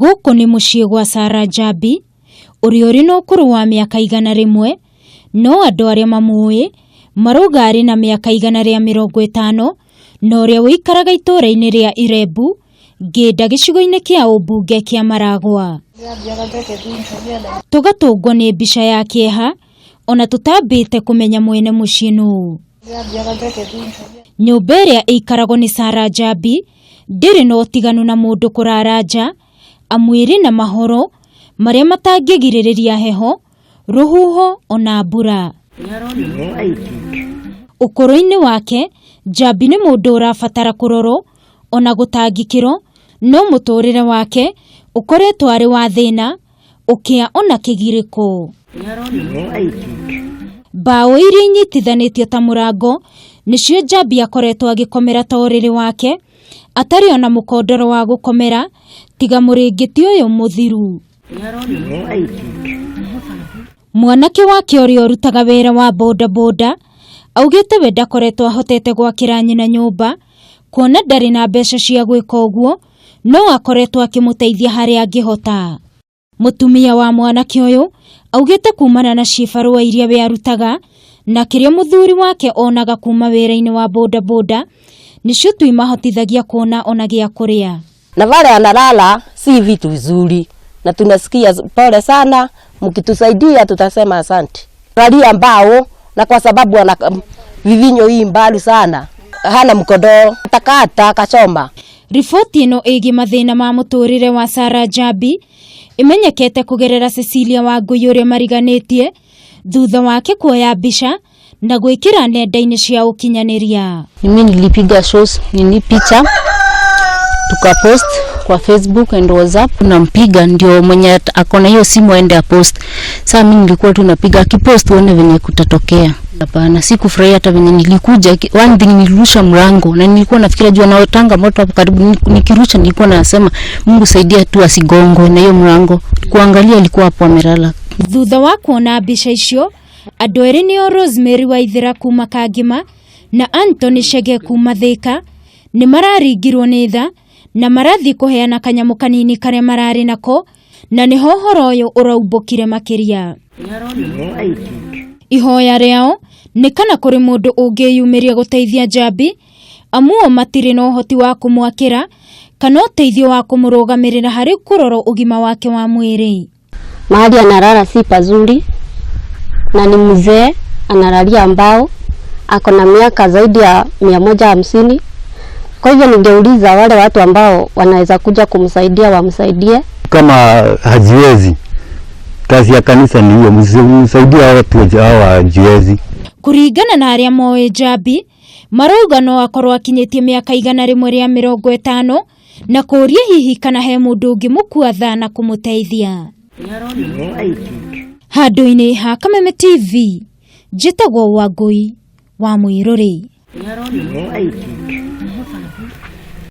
Gũkũ nĩ mũciĩ gwa Sarah Njambi, ũrĩa ũrĩ na ũkũrũ wa mĩaka 100, no andũ arĩa mamũĩ marauga arĩ na mĩaka 150, na ũrĩa wĩikaraga itũũra-inĩ rĩa Irembu, Ngĩnda, gĩcigo-inĩ kĩa ũmbunge kĩa Maragwa. Tũgatũngwo nĩ mbica ya kĩeha, ona tũtambĩte kũmenya mwene mũciĩ nũũ. Nyũmba ĩrĩa ĩikaragwo nĩ Sarah Njambi ndĩrĩ na ũtiganu na mũndũ kũrara nja, amu ĩrĩ na mahoro marĩa matangĩgirĩrĩria heho, rũhuho ona mbura. Ũkũrũ-inĩ wake, Njambi nĩ mũndũ ũrabatara kũrorwo ona gũtangĩkĩrwo, no mũtũrĩre wake ũkoretwo arĩ wa thĩna, ũkĩa ona kĩgirĩko. Mbaũ iria inyitithanĩtio ta mũrango nĩcio Njambi akoretwo agĩkomera ta ũrĩrĩ wake, atarĩ ona mũkondoro wa gũkomera tiga mũrĩngĩti ũyũ mũthiru. Mwanake wake ũrĩa ũrutaga wĩra wa bodaboda augĩte we ndakoretwo ahotete gwakĩra nyina nyũmba, kuona ndarĩ na mbeca cia gwĩka ũguo, no akoretwo akĩmũteithia harĩa angĩhota. Mũtumia wa mwanake ũyũ augĩte kumana na cibarũa iria we arutaga na kĩrĩa mũthuri wake onaga kuma wĩra-inĩ wa bodaboda nĩcio tu imahotithagia kuona ona gĩa kũrĩa. Na wale analala si vitu vizuri, na tunasikia pole sana, mkitusaidia tutasema asante. Ralia mbao, na kwa sababu ana vivinyo hii mbali sana, hana mkodoro, takata kachoma. Riboti ĩno ĩgiĩ mathĩna ma mũtũrĩre wa Sarah Njambi imenyekete kũgerera Cecilia Wangui ũrĩa mariganĩtie thutha wake kuoya mbica na gwĩkĩra nenda-inĩ cia ũkinyanĩria. Mimi nilipiga shows, picha tukapost kwa Facebook and WhatsApp, nampiga ndio mwenye akona hiyo simu aende apost. Sasa mimi nilikuwa tu napiga akipost uone venye kutatokea. Hapana, sikufurahia hata venye nilikuja. One thing, nilirusha mlango na nilikuwa nafikiria jua na tanga moto hapo karibu, nikirusha nilikuwa nasema Mungu saidia tu asigongwe na hiyo mlango. Kuangalia alikuwa hapo amelala. Thutha wa kuona mbica icio, andũ erĩ nĩo Rosemary Waithera kuma Kangima na Anthony Chege kuma Thika nĩ mararingirwo nĩ tha na marathi kũheana kanyamũ kanini karĩa mararĩ nako, na nĩ ũhoro ũyũ ũraumbũkire makĩria. Ihoya rĩao nĩ kana kũrĩ mũndũ ũngĩyumĩria gũteithia Njambi, amu o matirĩ na ũhoti wa kũmwakĩra kana ũteithio wa kũmũrũgamĩrĩra harĩ kũrorwo ũgima wake wa mwĩrĩ. Mahali analala si pazuri na ni mzee, analalia mbao, ako na miaka zaidi ya 150. Kwa hivyo ningeuliza wale watu ambao wanaweza kuja kumsaidia wamsaidie. Kama hajiwezi, kazi ya kanisa ni hiyo, msaidia watu hawajiwezi. Kũringana na arĩa moĩ Njambi, marauga no akorwo akinyĩtie mĩaka 150 na kũria hihi kana he mũndũ ũngĩmũkua tha na kũmũteithia. Handũ-inĩ ha Kameme TV, njĩtagwo Wangui wa Mũirũrĩ.